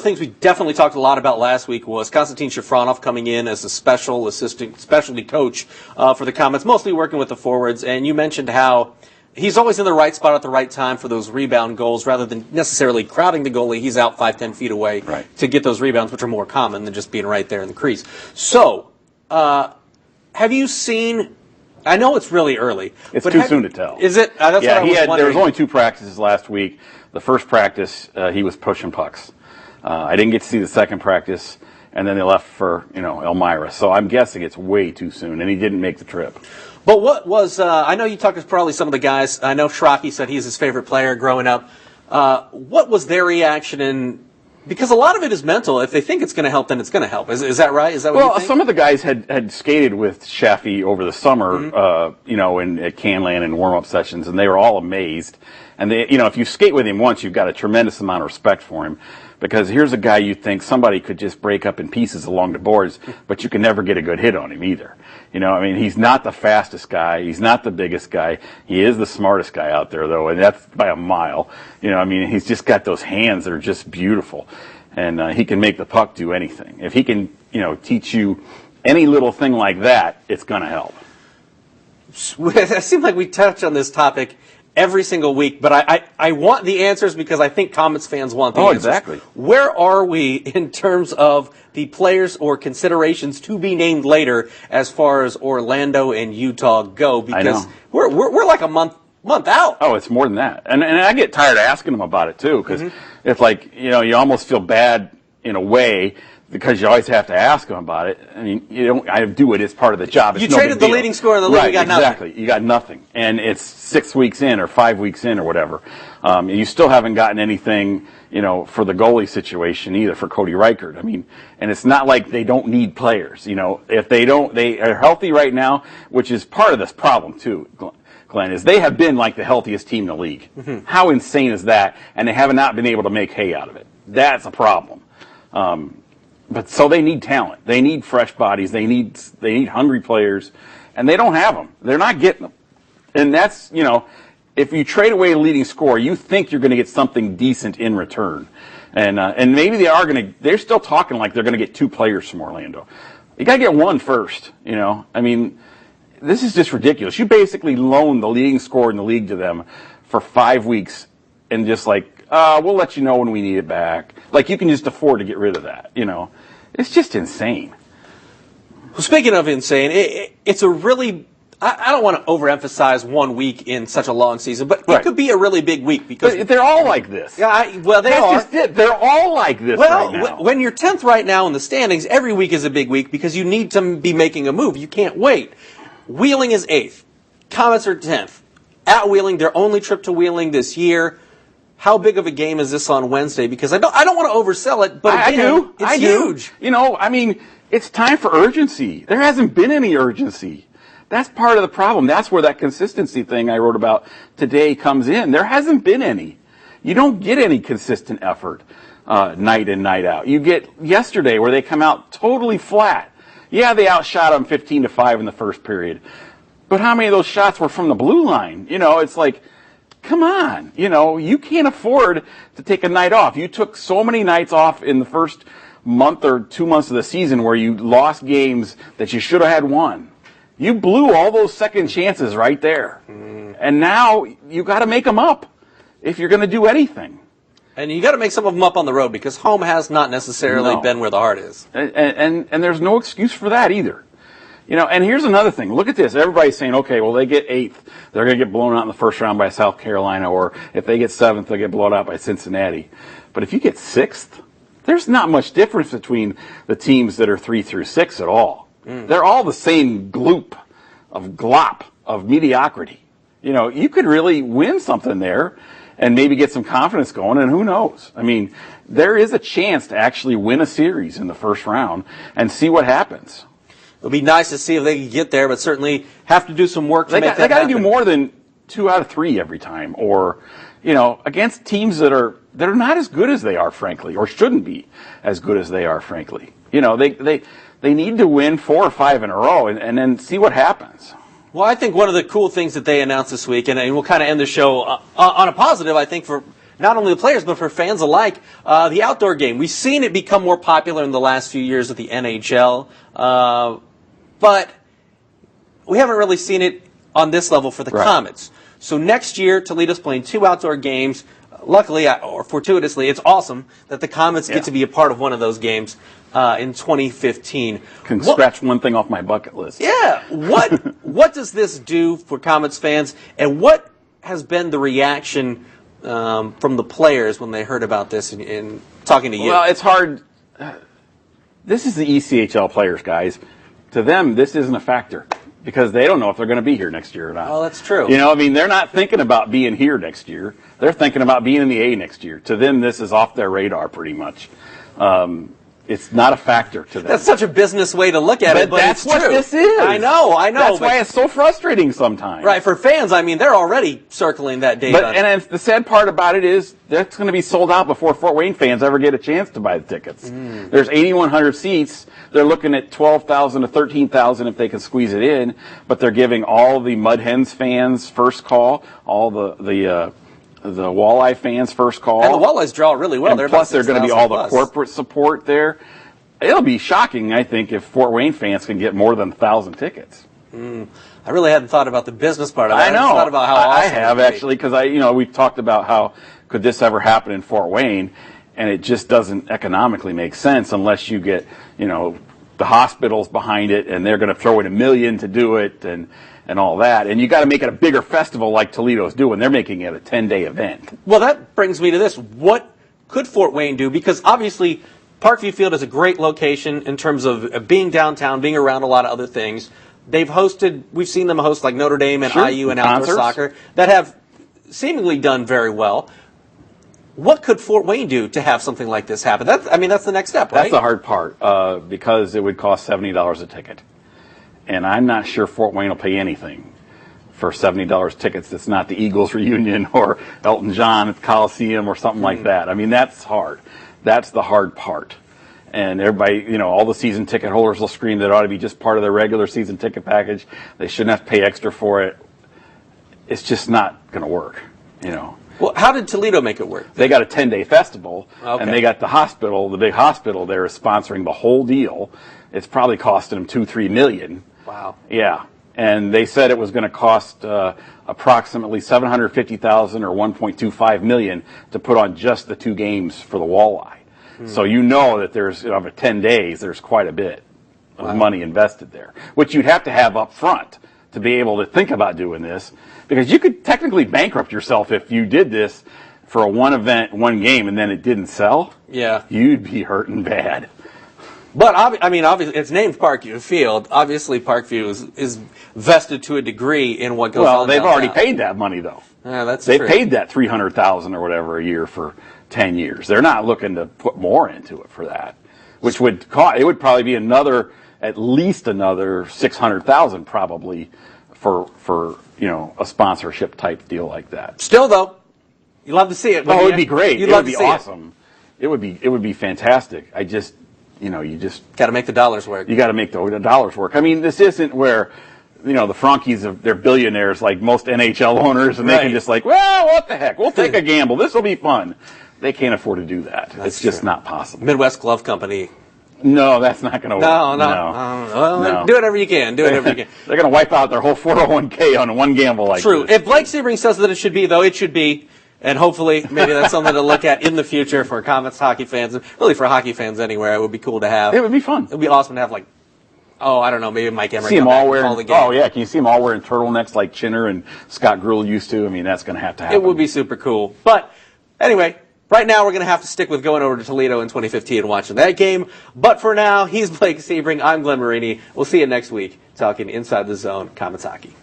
things we definitely talked a lot about last week was Konstantin Shafronov coming in as a specialty coach for the Komets, mostly working with the forwards. And you mentioned how he's always in the right spot at the right time for those rebound goals, rather than necessarily crowding the goalie. He's out 5-10 feet away to get those rebounds, which are more common than just being right there in the crease. So, have you seen? I know it's really early. It's too soon to tell. Is it? That's what I was wondering. There was only 2 practices last week. The first practice, he was pushing pucks. I didn't get to see the second practice, and then they left for Elmira. So I'm guessing it's way too soon, and he didn't make the trip. But what was, I know you talked to probably some of the guys. I know Schrocky said he's his favorite player growing up. What was their reaction? Because a lot of it is mental. If they think it's going to help, then it's going to help. Is that right? Is that what you think? Some of the guys had skated with Shaffy over the summer, at Canlan and warm-up sessions, and they were all amazed. And they, if you skate with him once, you've got a tremendous amount of respect for him. Because here's a guy you think somebody could just break up in pieces along the boards, but you can never get a good hit on him either. He's not the fastest guy. He's not the biggest guy. He is the smartest guy out there, though, and that's by a mile. He's just got those hands that are just beautiful. And he can make the puck do anything. If he can, teach you any little thing like that, it's going to help. It seems like we touch on this topic every single week, but I want the answers because I think Komets fans want the answers. Exactly. Where are we in terms of the players or considerations to be named later as far as Orlando and Utah go? Because we're like a month out. Oh, it's more than that. And I get tired of asking them about it, too, because it's like, you almost feel bad in a way because you always have to ask them about it. I do it as part of the job. It's you traded the leading scorer in the league, you got nothing. Exactly. You got nothing. And it's 6 weeks in or 5 weeks in or whatever. You still haven't gotten anything, for the goalie situation either, for Cody Reichert. And it's not like they don't need players. If they are healthy right now, which is part of this problem too, Glenn, is they have been like the healthiest team in the league. How insane is that? And they have not been able to make hay out of it. That's a problem. But so they need talent. They need fresh bodies. They need hungry players, and they don't have them. They're not getting them. And that's, if you trade away a leading scorer, you think you're going to get something decent in return. And maybe they're still talking like they're going to get 2 players from Orlando. You got to get one first, This is just ridiculous. You basically loan the leading scorer in the league to them for 5 weeks and just we'll let you know when we need it back. Like, you can just afford to get rid of that, It's just insane. Well, speaking of insane, it's a really... I don't want to overemphasize 1 week in such a long season, but it could be a really big week because... But they're all like this. Yeah, they are. That's just it. They're all like this right now. When you're 10th right now in the standings, every week is a big week because you need to be making a move. You can't wait. Wheeling is 8th. Komets are 10th. At Wheeling, their only trip to Wheeling this year. How big of a game is this on Wednesday? Because I don't want to oversell it, but again, it's huge. It's time for urgency. There hasn't been any urgency. That's part of the problem. That's where that consistency thing I wrote about today comes in. There hasn't been any. You don't get any consistent effort night in, night out. You get yesterday where they come out totally flat. Yeah, they outshot them 15-5 in the first period. But how many of those shots were from the blue line? It's like, come on. You can't afford to take a night off. You took so many nights off in the first month or 2 months of the season where you lost games that you should have had won. You blew all those second chances right there. And now you got to make them up if you're going to do anything. And you got to make some of them up on the road because home has not necessarily been where the heart is. And there's no excuse for that either. And here's another thing. Look at this. Everybody's saying, okay, well, they get 8th. They're going to get blown out in the first round by South Carolina, or if they get 7th, they'll get blown out by Cincinnati. But if you get 6th, there's not much difference between the teams that are 3 through 6 at all. They're all the same glop of mediocrity. You could really win something there and maybe get some confidence going, and who knows? There is a chance to actually win a series in the first round and see what happens. It'll be nice to see if they can get there, but certainly have to do some work to make that happen. They got to do more than 2 out of 3 every time, or against teams that are not as good as they are, frankly, or shouldn't be as good as they are, frankly. They need to win 4 or 5 in a row and then see what happens. Well, I think one of the cool things that they announced this week, and we'll kind of end the show on a positive, I think, for not only the players, but for fans alike, the outdoor game. We've seen it become more popular in the last few years with the NHL, but we haven't really seen it on this level for the Komets. So next year, Toledo's playing 2 outdoor games. Luckily, or fortuitously, it's awesome that the Komets get to be a part of one of those games in 2015. Can scratch one thing off my bucket list. Yeah. What does this do for Komets fans, and what has been the reaction from the players when they heard about this in talking to you? Well, it's hard. This is the ECHL players, guys. To them, this isn't a factor because they don't know if they're going to be here next year or not. Oh, that's true. You know, I mean, they're not thinking about being here next year. They're thinking about being in the A next year. To them, this is off their radar pretty much. It's not a factor to them. That's such a business way to look at it, but that's it's what true. this is. I know. That's why it's so frustrating sometimes. Right, for fans, I mean, they're already circling that date. And the sad part about it is that's going to be sold out before Fort Wayne fans ever get a chance to buy the tickets. There's 8,100 seats. They're looking at 12,000 to 13,000 if they can squeeze it in, but they're giving all the Mud Hens fans first call, all the Walleye fans first call. And the Walleyes draw really well. And plus, there's going to be all the corporate support there. It'll be shocking, I think, if Fort Wayne fans can get more than 1,000 tickets. I really hadn't thought about the business part of it. I know. I thought about how awesome I have actually, because we've talked about how could this ever happen in Fort Wayne, and it just doesn't economically make sense unless you get, the hospitals behind it, and they're going to throw in $1 million to do it, and all that. And you got to make it a bigger festival like Toledo's doing. They're making it a 10-day event. Well, that brings me to this. What could Fort Wayne do? Because obviously Parkview Field is a great location in terms of being downtown, being around a lot of other things. We've seen them host like Notre Dame and IU and outdoor soccer that have seemingly done very well. What could Fort Wayne do to have something like this happen? That's the next step, right? That's the hard part, because it would cost $70 a ticket. And I'm not sure Fort Wayne will pay anything for $70 tickets that's not the Eagles reunion or Elton John at the Coliseum or something like that. I mean, that's hard. That's the hard part. And everybody, all the season ticket holders will scream that it ought to be just part of their regular season ticket package. They shouldn't have to pay extra for it. It's just not going to work, Well, how did Toledo make it work? They got a 10-day festival, and they got the big hospital there is sponsoring the whole deal. It's probably costing them $2-3 million. Wow. Yeah, and they said it was going to cost approximately $750,000 or $1.25 million to put on just the 2 games for the Walleye. So that there's over 10 days, there's quite a bit of money invested there, which you'd have to have up front to be able to think about doing this, because you could technically bankrupt yourself if you did this for a one event, one game, and then it didn't sell. Yeah, you'd be hurting bad. But obviously, it's named Parkview Field. Obviously, Parkview is vested to a degree in what goes on. Well, they've already paid that money, though. Yeah, that's true. They paid that $300,000 or whatever a year for 10 years. They're not looking to put more into it for that, which would cost. It would probably be at least another $600,000 probably for a sponsorship type deal like that. Still, though, you'd love to see it. Oh, it would be great. It would be awesome. It would be fantastic. You just got to make the dollars work. You got to make the dollars work. I mean, this isn't where, the Frankies, they're billionaires like most NHL owners, and they can just well, what the heck? We'll take a gamble. This will be fun. They can't afford to do that. It's just not possible. Midwest Glove Company. No, that's not going to work. No. Do whatever you can. They're going to wipe out their whole 401k on one gamble like True. this. If Blake Sebring says that it should be, though, it should be. And hopefully, maybe that's something to look at in the future for Komets hockey fans, and really for hockey fans anywhere. It would be cool to have. It would be fun. It would be awesome to have, I don't know, maybe Mike Emery see them all wearing. Call the game. Oh yeah, can you see them all wearing turtlenecks like Chinner and Scott Gruhl used to? I mean, that's going to have to happen. It would be super cool. But anyway, right now we're going to have to stick with going over to Toledo in 2015 and watching that game. But for now, he's Blake Sebring. I'm Glenn Marini. We'll see you next week talking Inside the Zone Komets hockey.